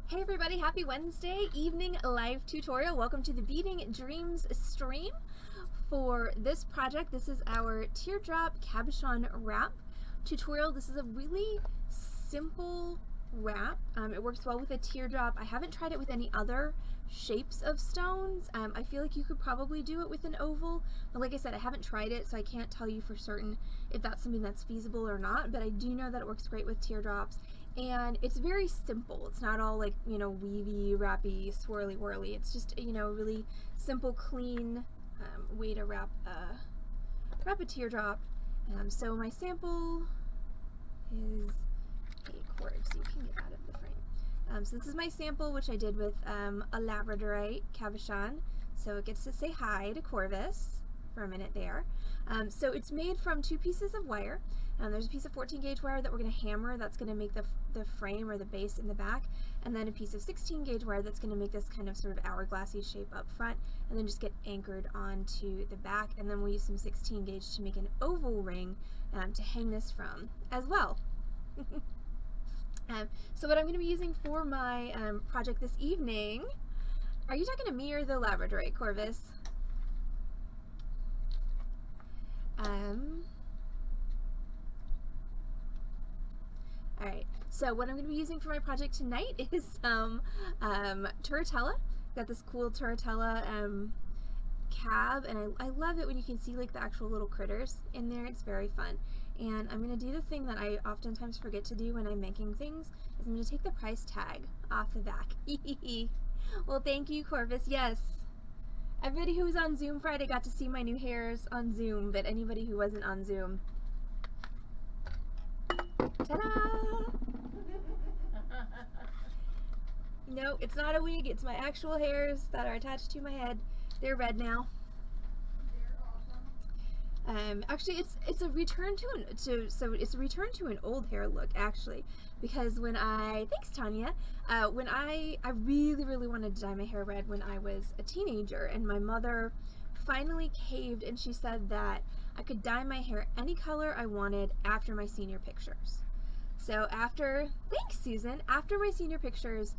Hey everybody, happy Wednesday evening live tutorial. Welcome to the Beading Dreams stream. For this project, this is our Teardrop Cabochon wrap tutorial. This is a really simple wrap. It works well with a teardrop. I haven't tried it with any other shapes of stones. I feel like you could probably do it with an oval, but like I said, I haven't tried it, so I can't tell you for certain if that's something that's feasible or not, but I do know that it works great with teardrops. And it's very simple. It's not all like, you know, weavy, wrappy, swirly, whirly. It's just, you know, really simple, clean way to wrap a teardrop. So my sample is a cord, so you can get out of the frame. So this is my sample, which I did with a labradorite cabochon. So it gets to say hi to Corvus for a minute there. So it's made from two pieces of wire. There's a piece of 14 gauge wire that we're going to hammer, that's going to make the frame or the base in the back, and then a piece of 16 gauge wire that's going to make this kind of sort of hourglassy shape up front, and then just get anchored onto the back, and then we'll use some 16 gauge to make an oval ring to hang this from as well. So what I'm going to be using for my project this evening, are you talking to me or the labradorite, Corvus? Alright, so what I'm going to be using for my project tonight is some turritella. Got this cool turritella cab, and I love it when you can see like the actual little critters in there. It's very fun. And I'm going to do the thing that I oftentimes forget to do when I'm making things, is I'm going to take the price tag off the back. Well, thank you, Corvus. Yes. Everybody who was on Zoom Friday got to see my new hairs on Zoom, but anybody who wasn't on Zoom, ta-da! No, it's not a wig, it's my actual hairs that are attached to my head. They're red now. They're awesome. Actually, it's a return to an old hair look, actually, because when thanks Tanya, when I really wanted to dye my hair red when I was a teenager, and my mother finally caved and she said that I could dye my hair any color I wanted after my senior pictures. So thanks Susan, after my senior pictures,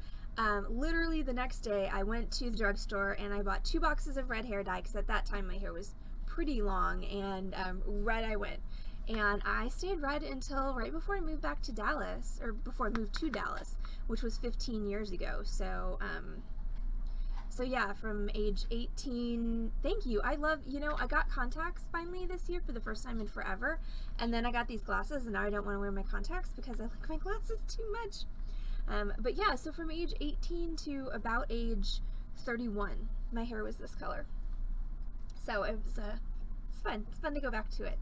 literally the next day I went to the drugstore and I bought 2 boxes of red hair dye, because at that time my hair was pretty long, and red I went. And I stayed red until right before I moved back to Dallas, or before I moved to Dallas, which was 15 years ago. So yeah, from age 18, thank you. I love, you know, I got contacts finally this year for the first time in forever, and then I got these glasses, and now I don't want to wear my contacts because I like my glasses too much. But yeah, so from age 18 to about age 31, my hair was this color. So it was, it's fun. It's fun to go back to it.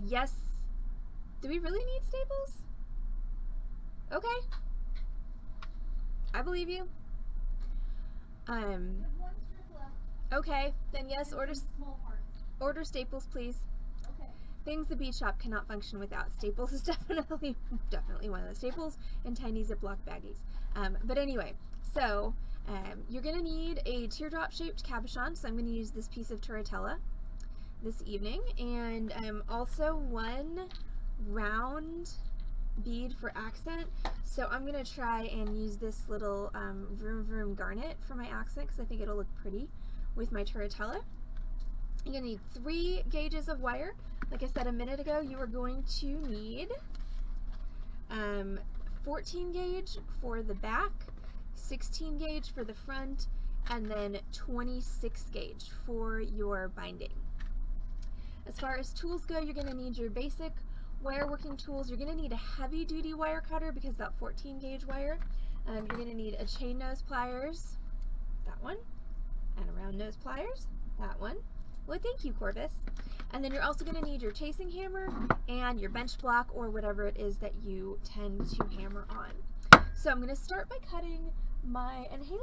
Yes. Do we really need staples? Okay. I believe you. Okay, then yes, order staples, please. Okay. Things the bead shop cannot function without. Staples is definitely one of the staples, and tiny Ziploc baggies. But anyway, so you're gonna need a teardrop shaped cabochon, so I'm gonna use this piece of turritella this evening, and also one round bead for accent. So I'm gonna try and use this little vroom vroom garnet for my accent, because I think it'll look pretty with my turritella. You're gonna need 3 gauges of wire. Like I said a minute ago, you are going to need 14 gauge for the back, 16 gauge for the front, and then 26 gauge for your binding. As far as tools go, you're going to need your basic wire working tools. You're going to need a heavy duty wire cutter because that 14 gauge wire. You're going to need a chain nose pliers, that one, and a round nose pliers, that one. Well, thank you, Corvus. And then you're also going to need your chasing hammer and your bench block, or whatever it is that you tend to hammer on. So I'm going to start by cutting and hey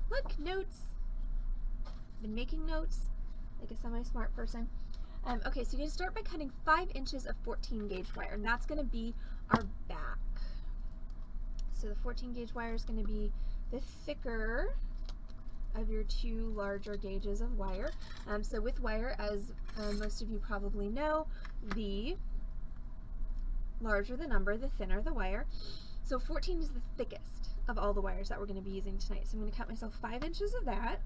look, notes. I've been making notes like a semi-smart person. Okay, so you're going to start by cutting 5 inches of 14 gauge wire, and that's going to be our back. So the 14 gauge wire is going to be the thicker of your 2 larger gauges of wire. So with wire, as most of you probably know, the larger the number, the thinner the wire. So 14 is the thickest of all the wires that we're going to be using tonight. So I'm going to cut myself 5 inches of that.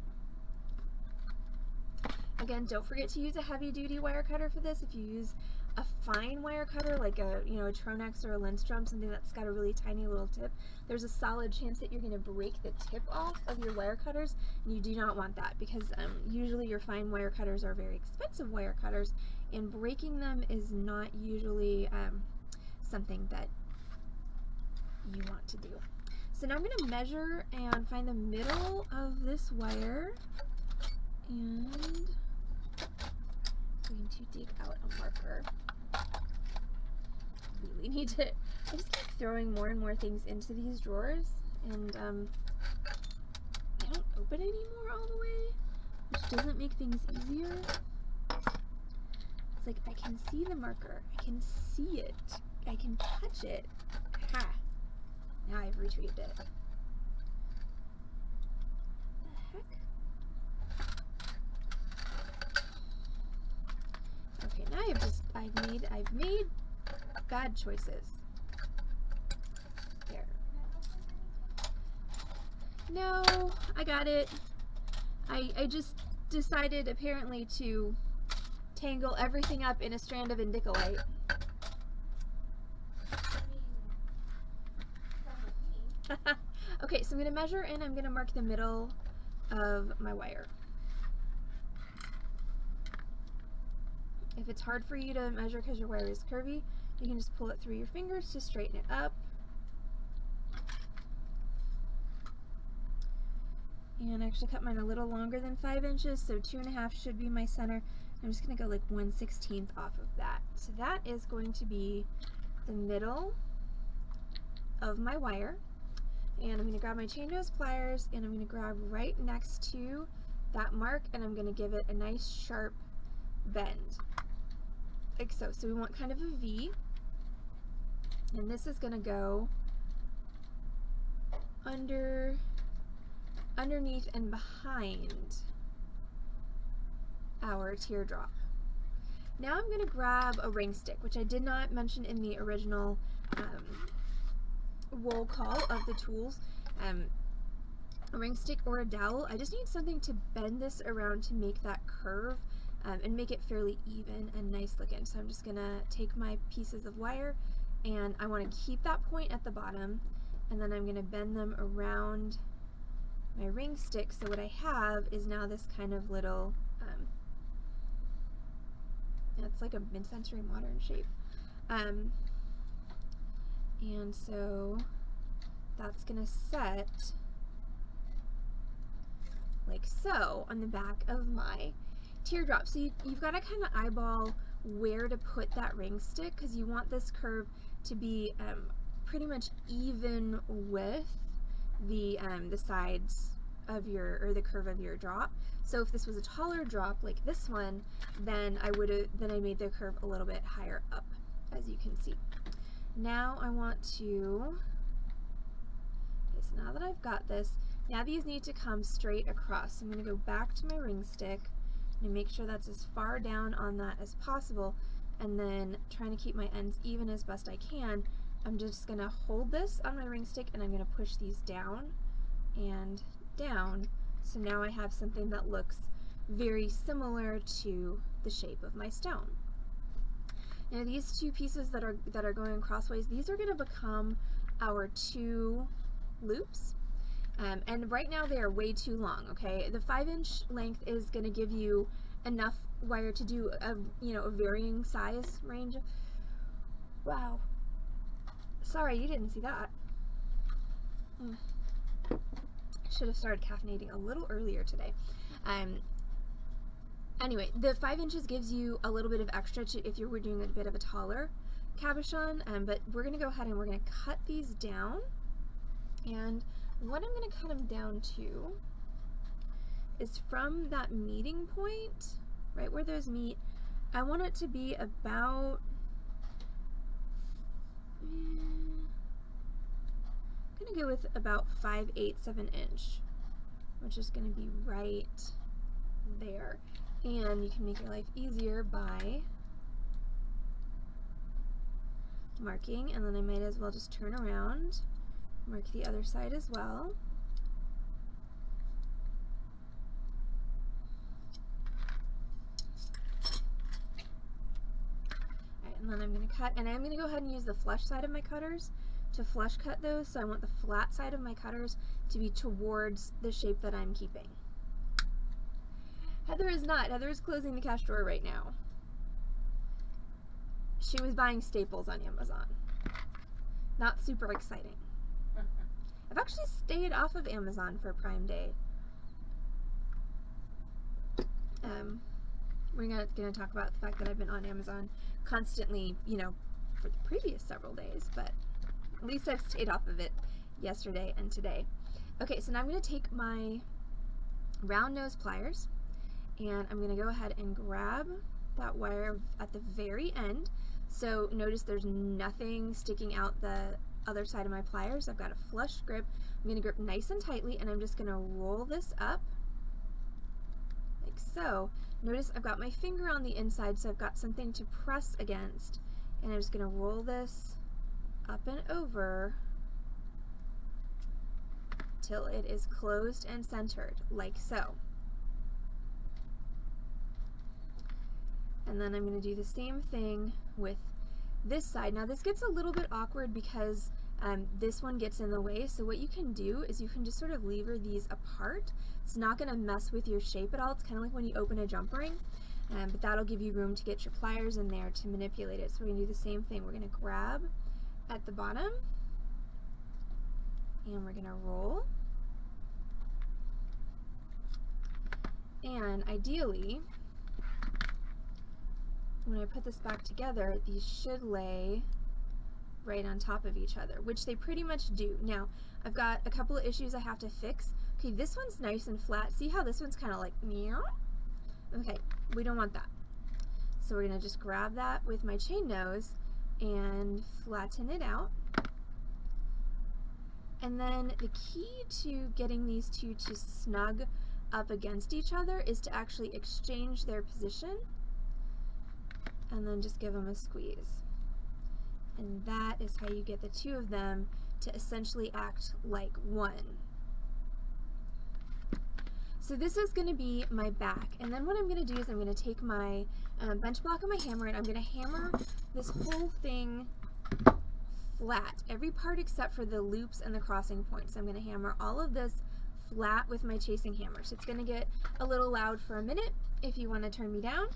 Again, don't forget to use a heavy-duty wire cutter for this. If you use a fine wire cutter like a Tronex or a Lindstrom, something that's got a really tiny little tip, there's a solid chance that you're going to break the tip off of your wire cutters, and you do not want that, because usually your fine wire cutters are very expensive wire cutters, and breaking them is not usually something that you want to do. So now I'm going to measure and find the middle of this wire, and I'm going to dig out a marker. Really need to, I just keep throwing more and more things into these drawers, and I don't open anymore all the way, which doesn't make things easier. It's like I can see the marker, I can see it, I can touch it. Ha! Now I've retrieved it. The heck? Okay, now I've made bad choices. There. No, I got it. I just decided apparently to tangle everything up in a strand of indicolite. Okay, so I'm going to measure and I'm going to mark the middle of my wire. If it's hard for you to measure because your wire is curvy, you can just pull it through your fingers to straighten it up. And I actually cut mine a little longer than 5 inches, so 2.5 should be my center. I'm just going to go like 1/16 off of that. So that is going to be the middle of my wire. And I'm going to grab my chain nose pliers, and I'm going to grab right next to that mark, and I'm going to give it a nice sharp bend, like so. So we want kind of a V, and this is going to go underneath and behind our teardrop. Now I'm going to grab a ring stick, which I did not mention in the original roll call of the tools. A ring stick or a dowel. I just need something to bend this around to make that curve and make it fairly even and nice looking. So I'm just gonna take my pieces of wire, and I want to keep that point at the bottom, and then I'm gonna bend them around my ring stick. So what I have is now this kind of little it's like a mid-century modern shape. And so that's going to set like so on the back of my teardrop. So you've got to kind of eyeball where to put that ring stick, because you want this curve to be pretty much even with the sides of the curve of your drop. So if this was a taller drop like this one, then I made the curve a little bit higher up, as you can see. Now I want to, okay, so now that I've got this, now these need to come straight across. So I'm going to go back to my ring stick and make sure that's as far down on that as possible, and then trying to keep my ends even as best I can. I'm just going to hold this on my ring stick, and I'm going to push these down and down. So now I have something that looks very similar to the shape of my stone. Now these two pieces that are going crossways, these are going to become our 2 loops, and right now they are way too long. Okay, the 5-inch length is going to give you enough wire to do a varying size range. Wow, sorry you didn't see that. Should have started caffeinating a little earlier today. Anyway, the 5 inches gives you a little bit of extra if you were doing a bit of a taller cabochon, but we're going to go ahead and we're going to cut these down. And what I'm going to cut them down to is from that meeting point, right where those meet. I want it to be about, I'm going to go with about 5/8 of an inch, which is going to be right there. And you can make your life easier by marking, and then I might as well just turn around, mark the other side as well. Alright, and then I'm going to cut, and I'm going to go ahead and use the flush side of my cutters to flush cut those, so I want the flat side of my cutters to be towards the shape that I'm keeping. Heather is not. Heather is closing the cash drawer right now. She was buying staples on Amazon. Not super exciting. I've actually stayed off of Amazon for Prime Day. We're going to talk about the fact that I've been on Amazon constantly, you know, for the previous several days, but at least I've stayed off of it yesterday and today. Okay, so now I'm going to take my round nose pliers, and I'm going to go ahead and grab that wire at the very end. So notice there's nothing sticking out the other side of my pliers. I've got a flush grip. I'm going to grip nice and tightly, and I'm just going to roll this up like so. Notice I've got my finger on the inside, so I've got something to press against, and I'm just going to roll this up and over till it is closed and centered, like so. And then I'm going to do the same thing with this side. Now this gets a little bit awkward because this one gets in the way, so what you can do is you can just sort of lever these apart. It's not going to mess with your shape at all. It's kind of like when you open a jump ring, but that'll give you room to get your pliers in there to manipulate it. So we're going to do the same thing. We're going to grab at the bottom, and we're going to roll. And ideally, when I put this back together, these should lay right on top of each other, which they pretty much do. Now, I've got a couple of issues I have to fix. Okay, this one's nice and flat. See how this one's kind of like meow? Okay, we don't want that. So we're going to just grab that with my chain nose and flatten it out. And then the key to getting these two to snug up against each other is to actually exchange their position and then just give them a squeeze. And that is how you get the two of them to essentially act like one. So this is going to be my back, and then what I'm going to do is I'm going to take my bench block and my hammer, and I'm going to hammer this whole thing flat, every part except for the loops and the crossing points. I'm going to hammer all of this flat with my chasing hammer. So it's going to get a little loud for a minute if you want to turn me down.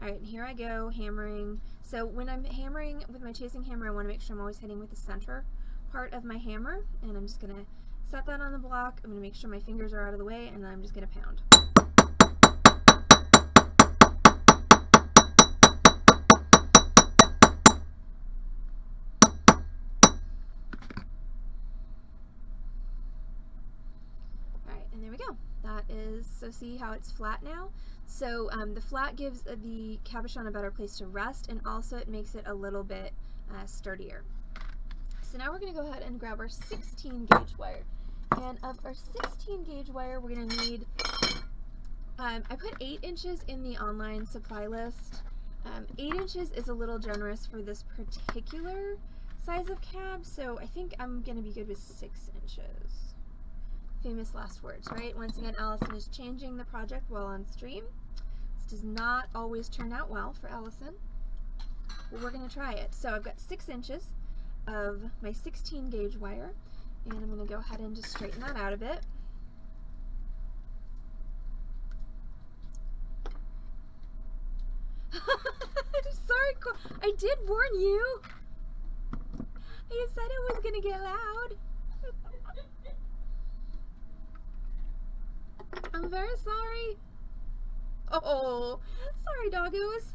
Alright, and here I go, hammering. So when I'm hammering with my chasing hammer, I want to make sure I'm always hitting with the center part of my hammer, and I'm just going to set that on the block. I'm going to make sure my fingers are out of the way, and then I'm just going to pound. Alright, and there we go. That is, so see how it's flat now? So the flat gives the cabochon a better place to rest, and also it makes it a little bit sturdier. So now we're going to go ahead and grab our 16 gauge wire. And of our 16 gauge wire, we're going to need, I put 8 inches in the online supply list. 8 inches is a little generous for this particular size of cab, so I think I'm going to be good with 6 inches. Famous last words, right? Once again, Allison is changing the project while on stream. This does not always turn out well for Allison, but we're going to try it. So I've got 6 inches of my 16 gauge wire, and I'm going to go ahead and just straighten that out a bit. Sorry, I did warn you. I said it was going to get loud. I'm very sorry. Oh, sorry, doggos.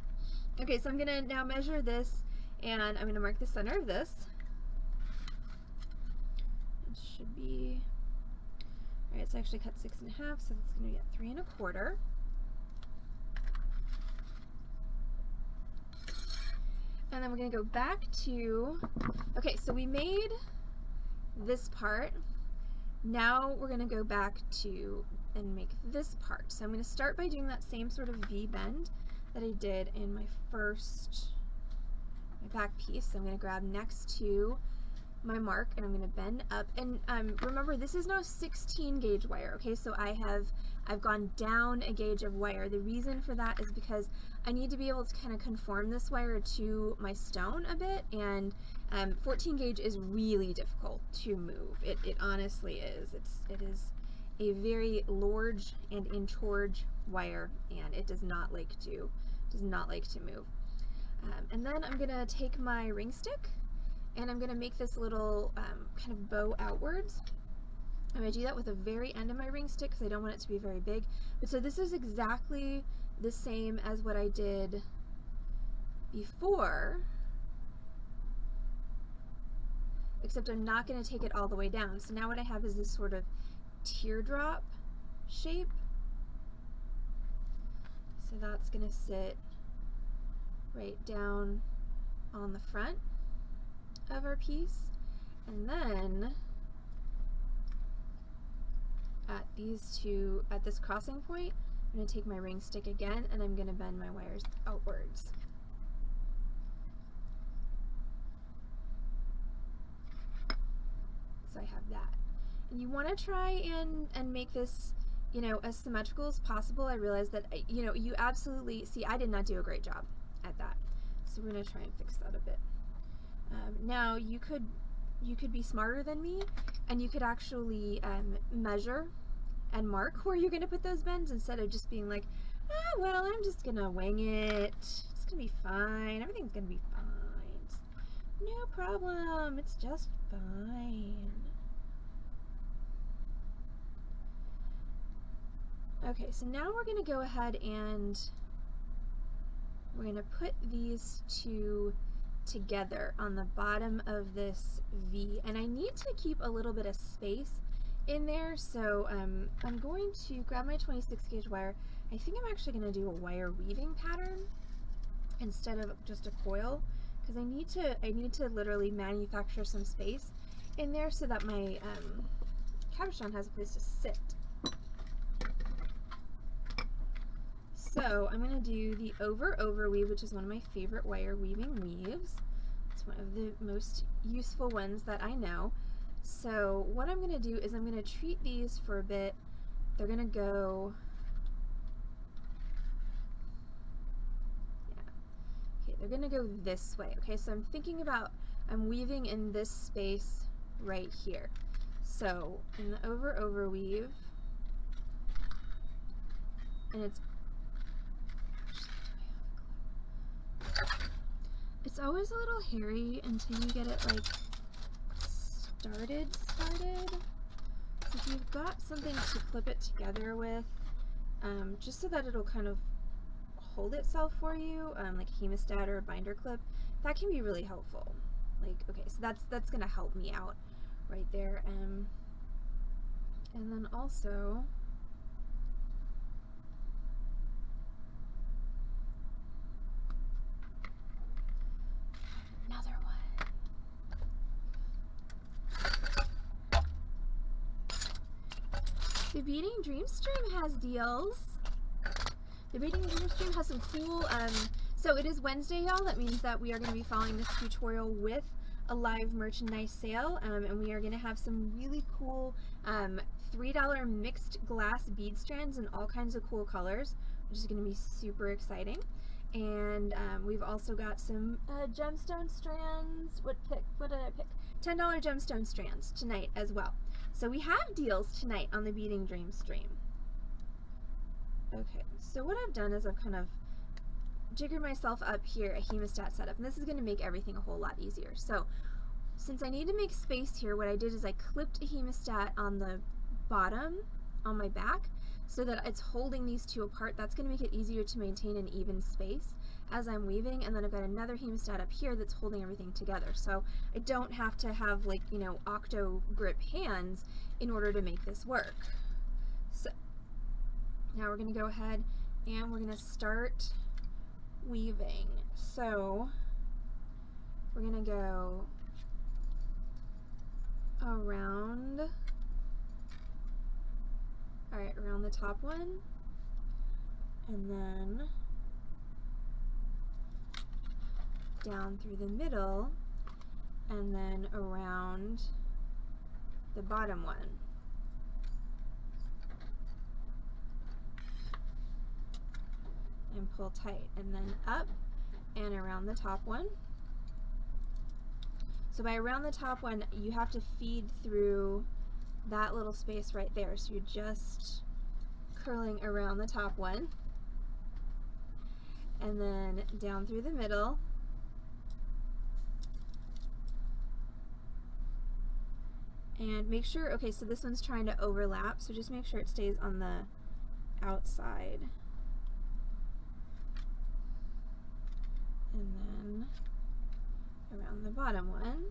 Okay, so I'm going to now measure this, and I'm going to mark the center of this. It should be, alright, it's actually cut 6 1/2, so that's going to be at 3 1/4. And then we're going to go back to, okay, so we made this part. Now we're going to go back to and make this part. So I'm going to start by doing that same sort of V bend that I did in my first my back piece. So I'm going to grab next to my mark and I'm going to bend up, and remember, this is now 16 gauge wire, okay? So I've gone down a gauge of wire. The reason for that is because I need to be able to kind of conform this wire to my stone a bit, and 14 gauge is really difficult to move. It honestly is. It is a very large and inch wire, and it does not like to move. And then I'm gonna take my ring stick and I'm gonna make this little kind of bow outwards. I'm gonna do that with the very end of my ring stick because I don't want it to be very big. But so this is exactly the same as what I did before, except I'm not gonna take it all the way down. So now what I have is this sort of teardrop shape. So that's gonna sit right down on the front of our piece, and then at this crossing point, I'm going to take my ring stick again and I'm going to bend my wires outwards. So I have that. And you want to try and make this, you know, as symmetrical as possible. I realize that, you know, you absolutely, see, I did not do a great job at that. So we're going to try and fix that a bit. Now you could be smarter than me, and you could actually measure and mark where you're going to put those bends instead of just being like, ah, well, I'm just going to wing it. It's going to be fine. Everything's going to be fine. No problem. It's just fine. Okay, so now we're going to go ahead and we're going to put these two together on the bottom of this V, and I need to keep a little bit of space in there, so I'm going to grab my 26 gauge wire. I think I'm actually going to do a wire weaving pattern instead of just a coil, because I need to literally manufacture some space in there so that my cabochon has a place to sit. So I'm going to do the over weave, which is one of my favorite wire weaving weaves. It's one of the most useful ones that I know. So what I'm going to do is I'm going to treat these for a bit. They're going to go, okay, they're going to go this way. Okay, so I'm thinking about, I'm weaving in this space right here. So in the over weave, and it's always a little hairy until you get it like started. So if you've got something to clip it together with, just so that it'll kind of hold itself for you, like a hemostat or a binder clip, that can be really helpful. Like, okay, so that's gonna help me out right there. And then also, another one. The Beading Dream Stream has deals. The Beading Dream Stream has some cool, so it is Wednesday, y'all. That means that we are going to be following this tutorial with a live merchandise sale, and we are going to have some really cool $3 mixed glass bead strands in all kinds of cool colors, which is going to be super exciting. And we've also got some gemstone strands. What did I pick? $10 gemstone strands tonight as well. So we have deals tonight on the Beading Dream Stream. Okay, so what I've done is I've kind of jiggered myself up here a hemostat setup, and this is going to make everything a whole lot easier. So since I need to make space here, what I did is I clipped a hemostat on the bottom on my back so that it's holding these two apart. That's going to make it easier to maintain an even space as I'm weaving, and then I've got another hemostat up here that's holding everything together. So I don't have to have, like, you know, octo grip hands in order to make this work. So now we're going to go ahead and we're going to start weaving. So we're going to go around, alright, around the top one, and then down through the middle, and then around the bottom one. And pull tight, and then up and around the top one. So by around the top one, you have to feed through that little space right there. So you're just curling around the top one, and then down through the middle, and make sure, okay, so this one's trying to overlap, so just make sure it stays on the outside. And then around the bottom one.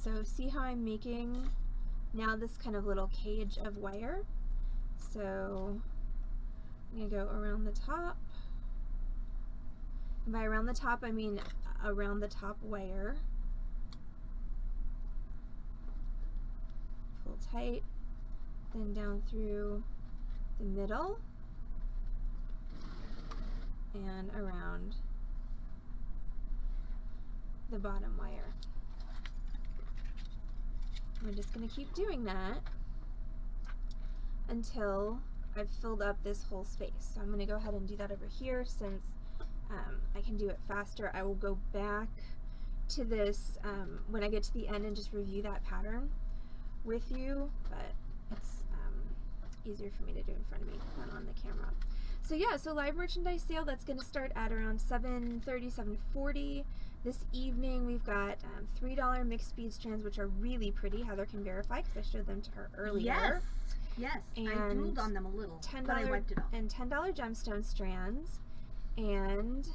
So see how I'm making now this kind of little cage of wire? So I'm going to go around the top. And by around the top, I mean around the top wire. Pull tight, then down through the middle, and around the bottom wire. We're just going to keep doing that until I've filled up this whole space. So I'm going to go ahead and do that over here since I can do it faster. I will go back to this when I get to the end and just review that pattern with you, but it's easier for me to do in front of me than on the camera. So yeah, so live merchandise sale, that's going to start at around 7:30, 7:40. This evening we've got $3 mixed bead strands, which are really pretty. Heather can verify because I showed them to her earlier. Yes, and I drooled on them a little, but I wiped it off. And $10 gemstone strands. And,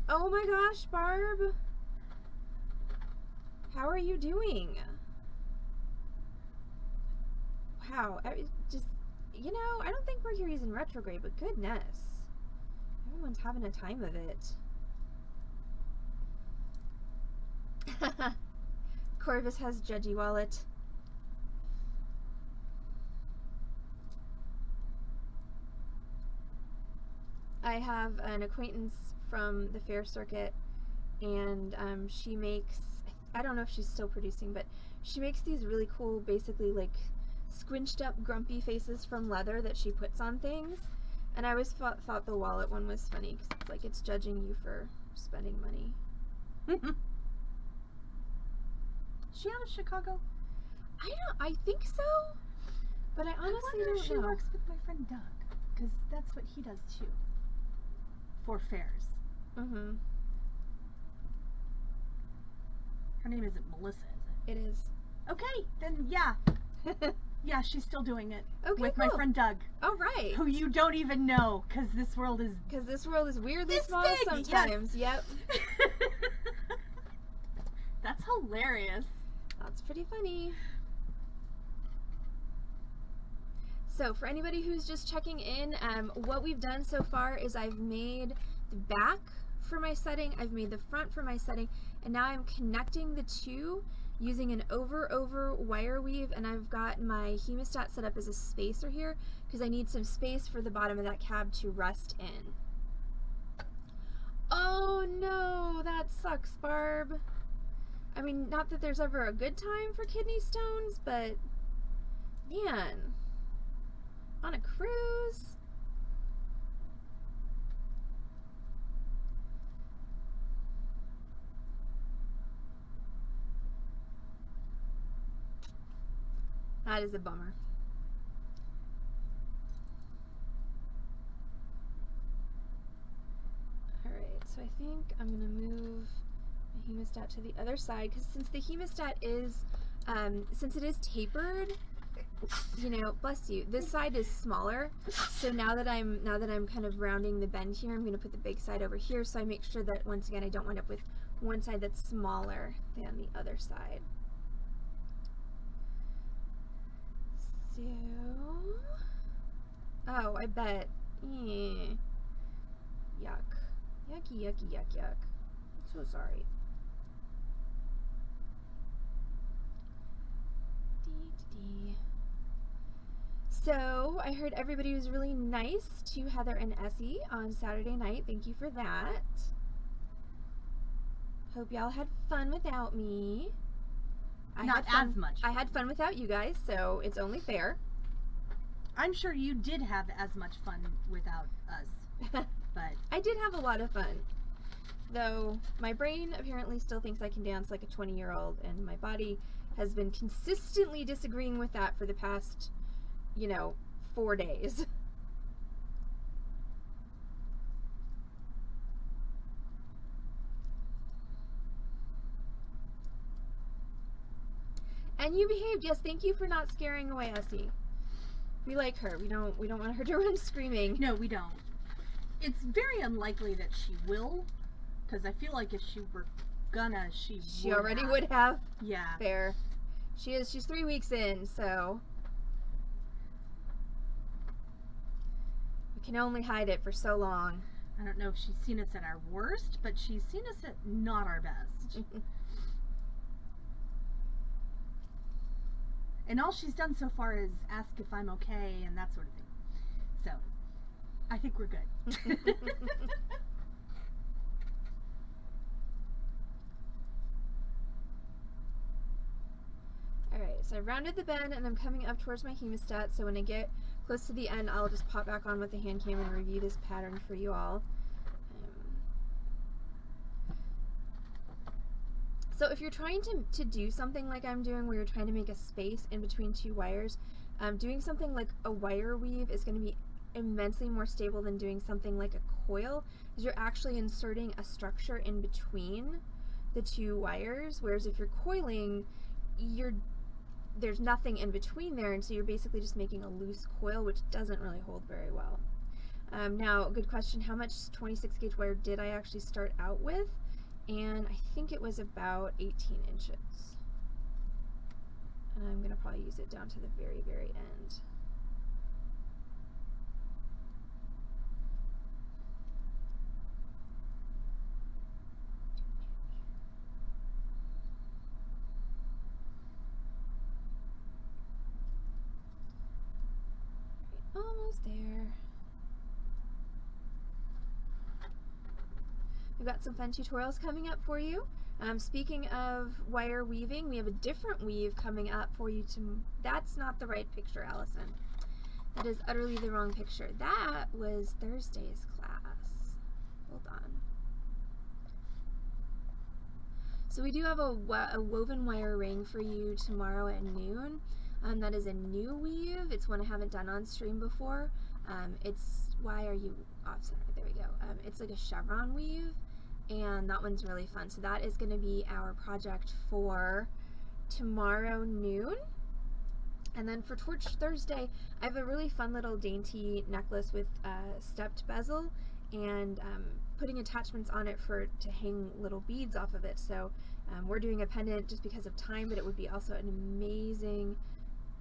oh my gosh, Barb, how are you doing? Wow, just, you know, I don't think Mercury's in retrograde, but goodness, everyone's having a time of it. Corvus has Judgy Wallet. I have an acquaintance from the fair circuit, and she makes, I don't know if she's still producing, but she makes these really cool, basically like squinched up grumpy faces from leather that she puts on things. And I always thought the wallet one was funny because it's like it's judging you for spending money. Is she out of Chicago? I think so, but I honestly don't know. She works with my friend Doug, because that's what he does too. For fairs. Mm-hmm. Her name isn't Melissa, is it? It is. Okay, then yeah. Yeah, she's still doing it. Okay, with cool. my friend Doug. All right. Who you don't even know, because this world is weirdly small big, sometimes. yes. Yep. That's hilarious. That's pretty funny. So for anybody who's just checking in, what we've done so far is I've made the back for my setting, I've made the front for my setting, and now I'm connecting the two using an over wire weave, and I've got my hemostat set up as a spacer here because I need some space for the bottom of that cab to rest in. Oh no, that sucks, Barb. I mean, not that there's ever a good time for kidney stones, but man, on a cruise. That is a bummer. Alright, so I think I'm going to move my hemostat to the other side, because since the hemostat is, since it is tapered, you know, bless you, this side is smaller, so now that I'm kind of rounding the bend here, I'm going to put the big side over here, so I make sure that, once again, I don't wind up with one side that's smaller than the other side. So, oh, I bet, yuck, yucky, yucky, yuck, yuck, I'm so sorry. So I heard everybody was really nice to Heather and Essie on Saturday night. Thank you for that. Hope y'all had fun without me. Not as much. I had fun without you guys, so it's only fair. I'm sure you did have as much fun without us, but I did have a lot of fun. Though my brain apparently still thinks I can dance like a 20-year-old, and my body has been consistently disagreeing with that for the past, 4 days. And you behaved. Yes, thank you for not scaring away Essie. We like her. We don't want her to run screaming. No, we don't. It's very unlikely that she will, because I feel like if she were gonna, she already would have. Yeah. Fair. She's 3 weeks in, so we can only hide it for so long. I don't know if she's seen us at our worst, but she's seen us at not our best. And all she's done so far is ask if I'm okay and that sort of thing. So, I think we're good. Alright, so I've rounded the bend and I'm coming up towards my hemostat, so when I get close to the end, I'll just pop back on with the hand cam and review this pattern for you all. So if you're trying to do something like I'm doing, where you're trying to make a space in between two wires, doing something like a wire weave is going to be immensely more stable than doing something like a coil, because you're actually inserting a structure in between the two wires, whereas if you're coiling, there's nothing in between there, and so you're basically just making a loose coil, which doesn't really hold very well. Now, good question, how much 26 gauge wire did I actually start out with? And I think it was about 18 inches. And I'm going to probably use it down to the very, very end. Almost there. We've got some fun tutorials coming up for you. Speaking of wire weaving, we have a different weave coming up for you that's not the right picture, Allison. That is utterly the wrong picture. That was Thursday's class. Hold on. So we do have a woven wire ring for you tomorrow at noon. That is a new weave. It's one I haven't done on stream before. Why are you off center? There we go. It's like a chevron weave, and that one's really fun. So that is going to be our project for tomorrow noon. And then for Torch Thursday, I have a really fun little dainty necklace with stepped bezel and putting attachments on it to hang little beads off of it. So we're doing a pendant just because of time, but it would be also an amazing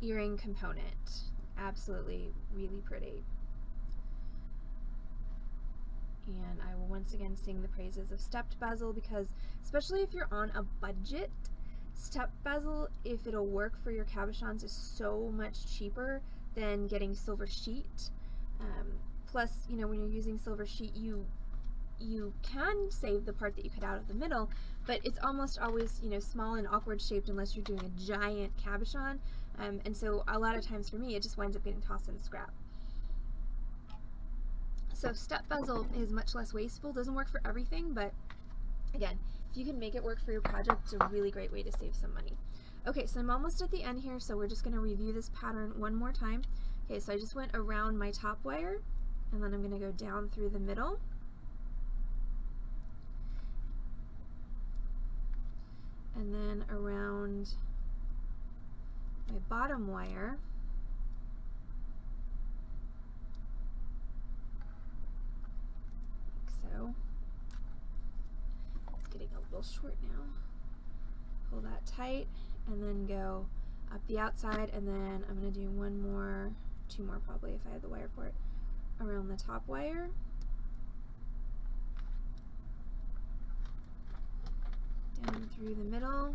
earring component. Absolutely really pretty. And I will once again sing the praises of stepped bezel, because especially if you're on a budget, stepped bezel, if it'll work for your cabochons, is so much cheaper than getting silver sheet. Plus, when you're using silver sheet, you can save the part that you cut out of the middle, but it's almost always small and awkward shaped unless you're doing a giant cabochon, and so a lot of times for me it just winds up getting tossed in a scrap. So step bezel is much less wasteful, doesn't work for everything, but again, if you can make it work for your project, it's a really great way to save some money. Okay, so I'm almost at the end here, so we're just going to review this pattern one more time. Okay, so I just went around my top wire, and then I'm going to go down through the middle. And then around my bottom wire. So it's getting a little short now. Pull that tight and then go up the outside, and then I'm going to do two more probably if I have the wire for it, around the top wire. Down through the middle.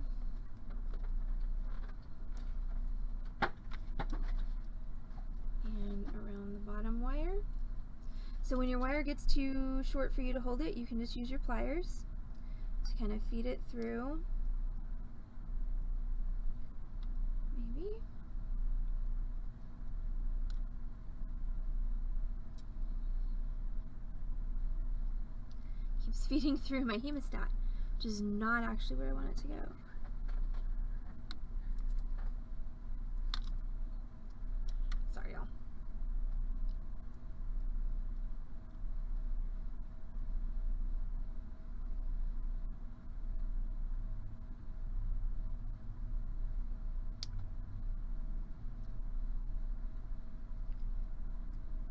So when your wire gets too short for you to hold it, you can just use your pliers to kind of feed it through. Maybe. Keeps feeding through my hemostat, which is not actually where I want it to go. Sorry, y'all.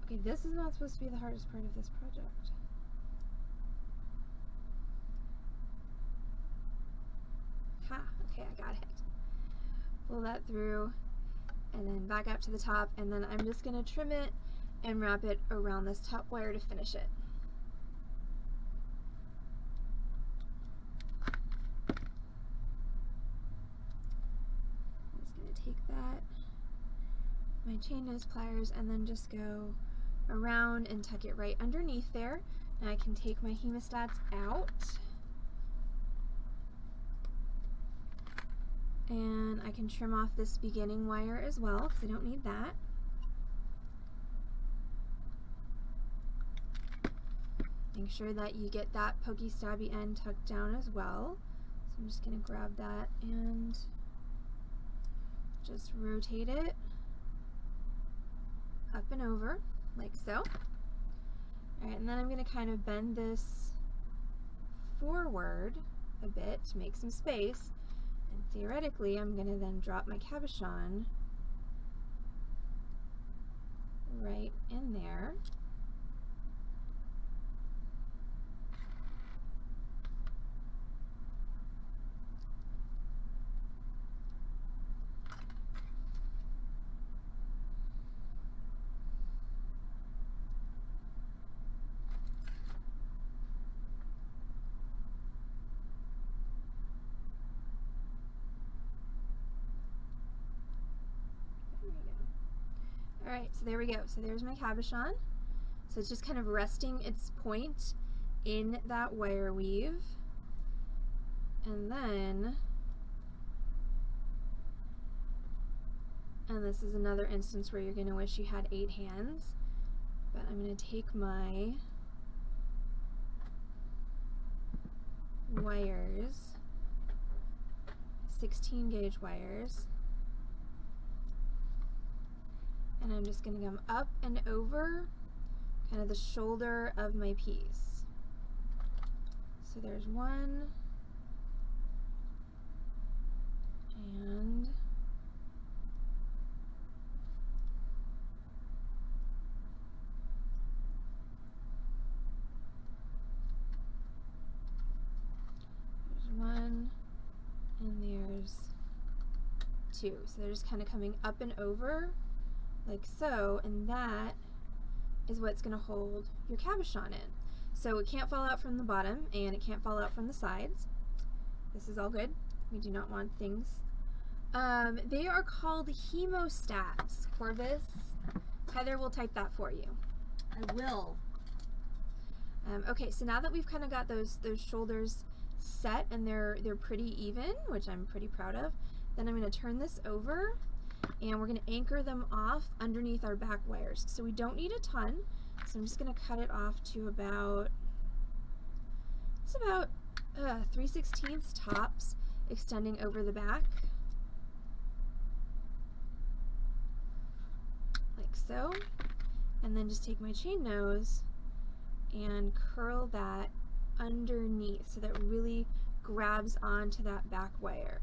Okay, this is not supposed to be the hardest part of this project. Ha, okay, I got it. Pull that through and then back up to the top, and then I'm just going to trim it and wrap it around this top wire to finish it. I'm just going to take that, my chain nose pliers, and then just go around and tuck it right underneath there. And I can take my hemostats out. And I can trim off this beginning wire as well, because I don't need that. Make sure that you get that pokey stabby end tucked down as well. So I'm just going to grab that and just rotate it up and over, like so. Alright, and then I'm going to kind of bend this forward a bit to make some space. And theoretically, I'm going to then drop my cabochon right in there. Alright, so there we go. So there's my cabochon. So it's just kind of resting its point in that wire weave. And then, and this is another instance where you're going to wish you had 8 hands, but I'm going to take my wires, 16 gauge wires, and I'm just going to come up and over kind of the shoulder of my piece. So there's one, and there's one, and there's 2. So they're just kind of coming up and over like so, and that is what's going to hold your cabochon in. So it can't fall out from the bottom and it can't fall out from the sides. This is all good. We do not want things. They are called hemostats, Corvus. Heather will type that for you. I will. Okay, so now that we've kind of got those shoulders set and they're pretty even, which I'm pretty proud of, then I'm going to turn this over and we're going to anchor them off underneath our back wires. So we don't need a ton, so I'm just going to cut it off to about, it's about 3/16 tops, extending over the back, like so. And then just take my chain nose and curl that underneath so that it really grabs onto that back wire.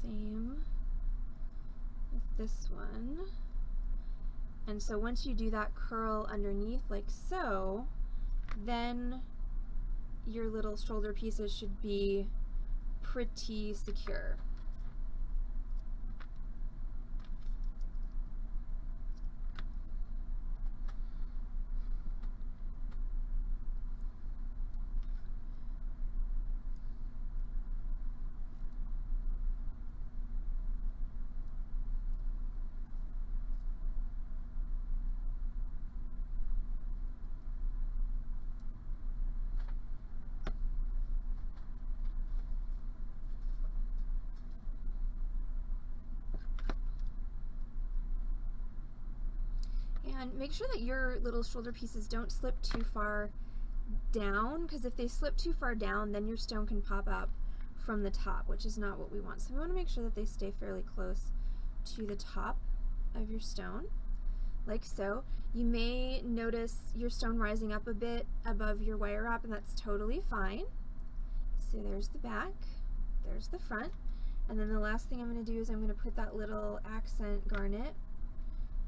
Same with this one. And so once you do that curl underneath like so, then your little shoulder pieces should be pretty secure. And make sure that your little shoulder pieces don't slip too far down, because if they slip too far down, then your stone can pop up from the top, which is not what we want. So we want to make sure that they stay fairly close to the top of your stone, like so. You may notice your stone rising up a bit above your wire wrap, and that's totally fine. So there's the back, there's the front, and then the last thing I'm going to do is I'm going to put that little accent garnet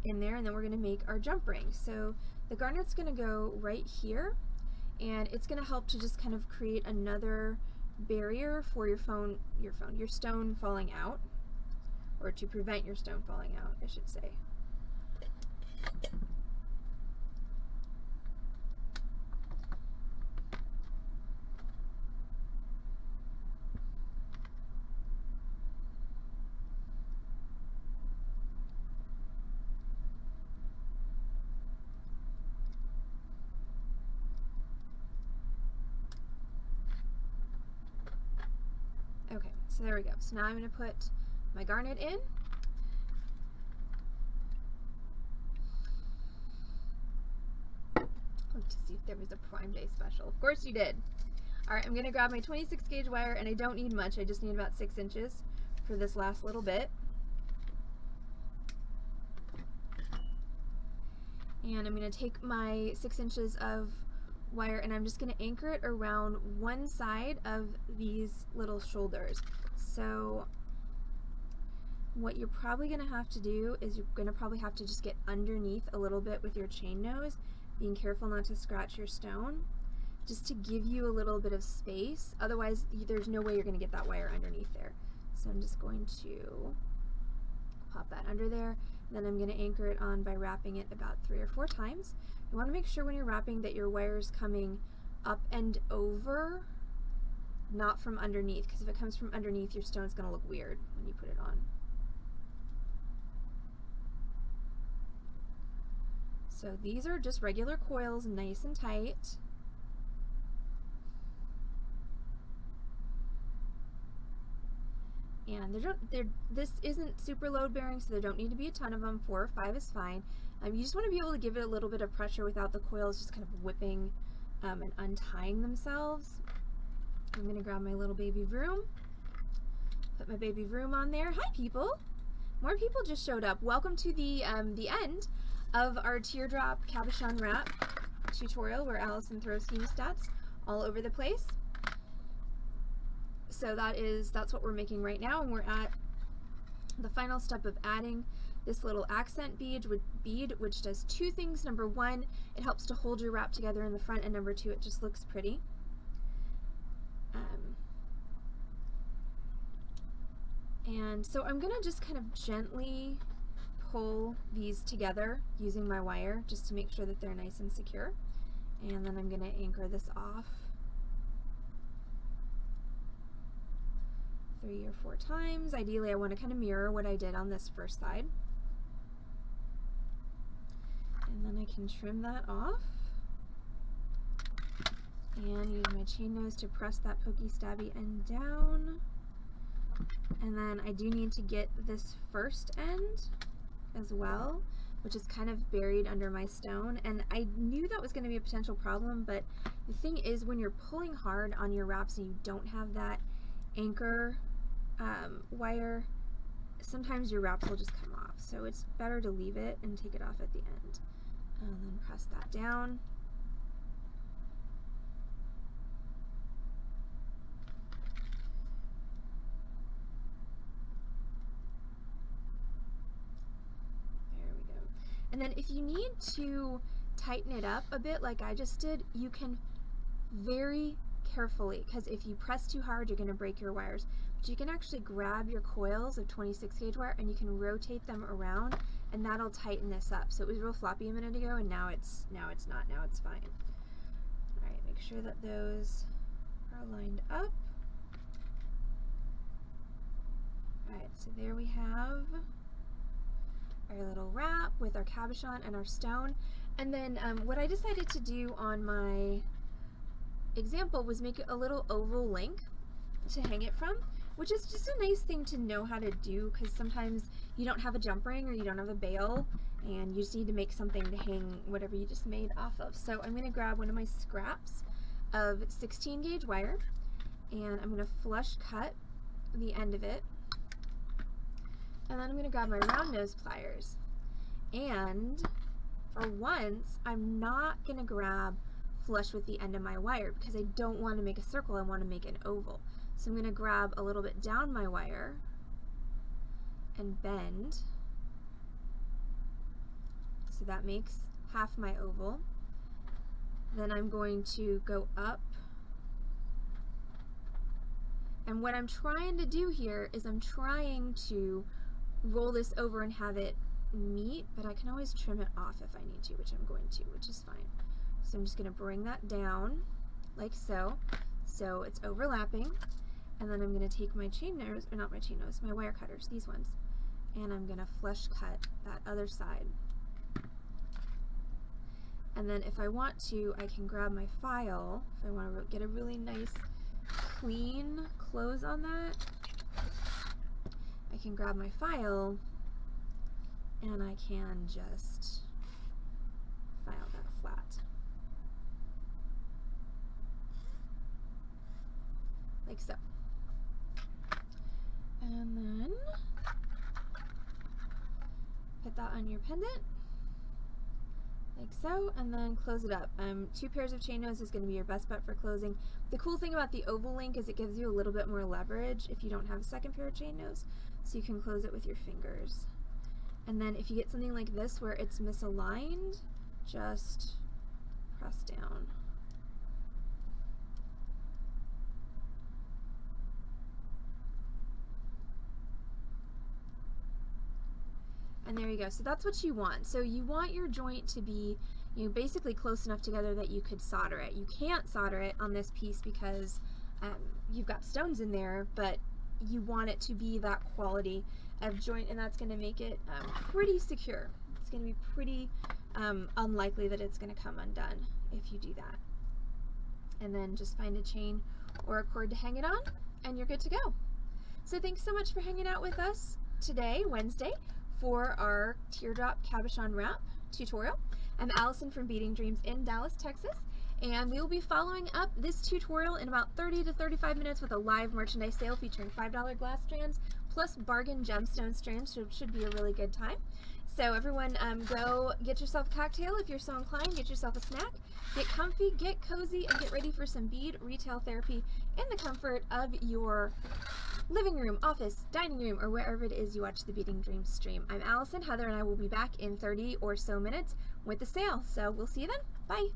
in there, and then we're going to make our jump ring. So the garnet's going to go right here, and it's going to help to just kind of create another barrier for your stone falling out, or to prevent your stone falling out, I should say. Okay, so there we go. So now I'm going to put my garnet in. Look to see if there was a Prime Day special. Of course you did. Alright, I'm going to grab my 26 gauge wire, and I don't need much. I just need about 6 inches for this last little bit. And I'm going to take my 6 inches of wire, and I'm just going to anchor it around one side of these little shoulders. So what you're probably going to have to do is you're going to probably have to just get underneath a little bit with your chain nose, being careful not to scratch your stone, just to give you a little bit of space. Otherwise there's no way you're going to get that wire underneath there. So I'm just going to pop that under there, and then I'm going to anchor it on by wrapping it about 3 or 4 times. You want to make sure when you're wrapping that your wire is coming up and over, not from underneath, because if it comes from underneath, your stone's going to look weird when you put it on. So these are just regular coils, nice and tight. And this isn't super load bearing, so there don't need to be a ton of them. 4 or 5 is fine. You just want to be able to give it a little bit of pressure without the coils just kind of whipping and untying themselves. I'm going to grab my little baby broom, put my baby broom on there. Hi people! More people just showed up. Welcome to the end of our teardrop cabochon wrap tutorial where Allison throws hemostats all over the place. So that's what we're making right now, and we're at the final step of adding this little accent bead, which does 2 things. Number 1, it helps to hold your wrap together in the front, and number 2, it just looks pretty. And so I'm gonna just kind of gently pull these together using my wire just to make sure that they're nice and secure. And then I'm gonna anchor this off 3 or 4 times. Ideally I want to kind of mirror what I did on this first side. And then I can trim that off and use my chain nose to press that pokey stabby end down. And then I do need to get this first end as well, which is kind of buried under my stone, and I knew that was going to be a potential problem, but the thing is when you're pulling hard on your wraps and you don't have that anchor wire, sometimes your wraps will just come off, so it's better to leave it and take it off at the end. And then press that down. There we go. And then if you need to tighten it up a bit like I just did, you can very carefully, because if you press too hard you're going to break your wires, but you can actually grab your coils of 26 gauge wire and you can rotate them around, and that'll tighten this up. So it was real floppy a minute ago, and now it's not. Now it's fine. All right, make sure that those are lined up. All right, so there we have our little wrap with our cabochon and our stone. And then what I decided to do on my example was make a little oval link to hang it from, which is just a nice thing to know how to do, because sometimes you don't have a jump ring or you don't have a bail and you just need to make something to hang whatever you just made off of. So I'm going to grab one of my scraps of 16 gauge wire, and I'm going to flush cut the end of it, and then I'm going to grab my round nose pliers, and for once I'm not going to grab flush with the end of my wire because I don't want to make a circle, I want to make an oval. So I'm going to grab a little bit down my wire and bend, so that makes half my oval. Then I'm going to go up, and what I'm trying to do here is I'm trying to roll this over and have it meet, but I can always trim it off if I need to, which I'm going to, which is fine. So I'm just going to bring that down like so, so it's overlapping, and then I'm going to take my chain nose, or not my chain nose, my wire cutters, these ones, and I'm going to flush cut that other side. And then if I want to, I can grab my file, if I want to get a really nice clean close on that, I can grab my file and I can just file that flat. Like so. And then put that on your pendant, like so, and then close it up. 2 pairs of chain nose is going to be your best bet for closing. The cool thing about the oval link is it gives you a little bit more leverage if you don't have a second pair of chain nose, so you can close it with your fingers. And then if you get something like this where it's misaligned, just press down. And there you go. So that's what you want. So you want your joint to be, you know, basically close enough together that you could solder it. You can't solder it on this piece because you've got stones in there, but you want it to be that quality of joint, and that's going to make it pretty secure. It's going to be pretty unlikely that it's going to come undone if you do that. And then just find a chain or a cord to hang it on, and you're good to go. So thanks so much for hanging out with us today, Wednesday, for our teardrop cabochon wrap tutorial. I'm Allison from Beading Dreams in Dallas, Texas, and we will be following up this tutorial in about 30 to 35 minutes with a live merchandise sale featuring $5 glass strands plus bargain gemstone strands, so it should be a really good time. So everyone, go get yourself a cocktail if you're so inclined, get yourself a snack, get comfy, get cozy, and get ready for some bead retail therapy in the comfort of your living room, office, dining room, or wherever it is you watch the Beading Dreams stream. I'm Allison. Heather and I will be back in 30 or so minutes with the sale. So we'll see you then. Bye.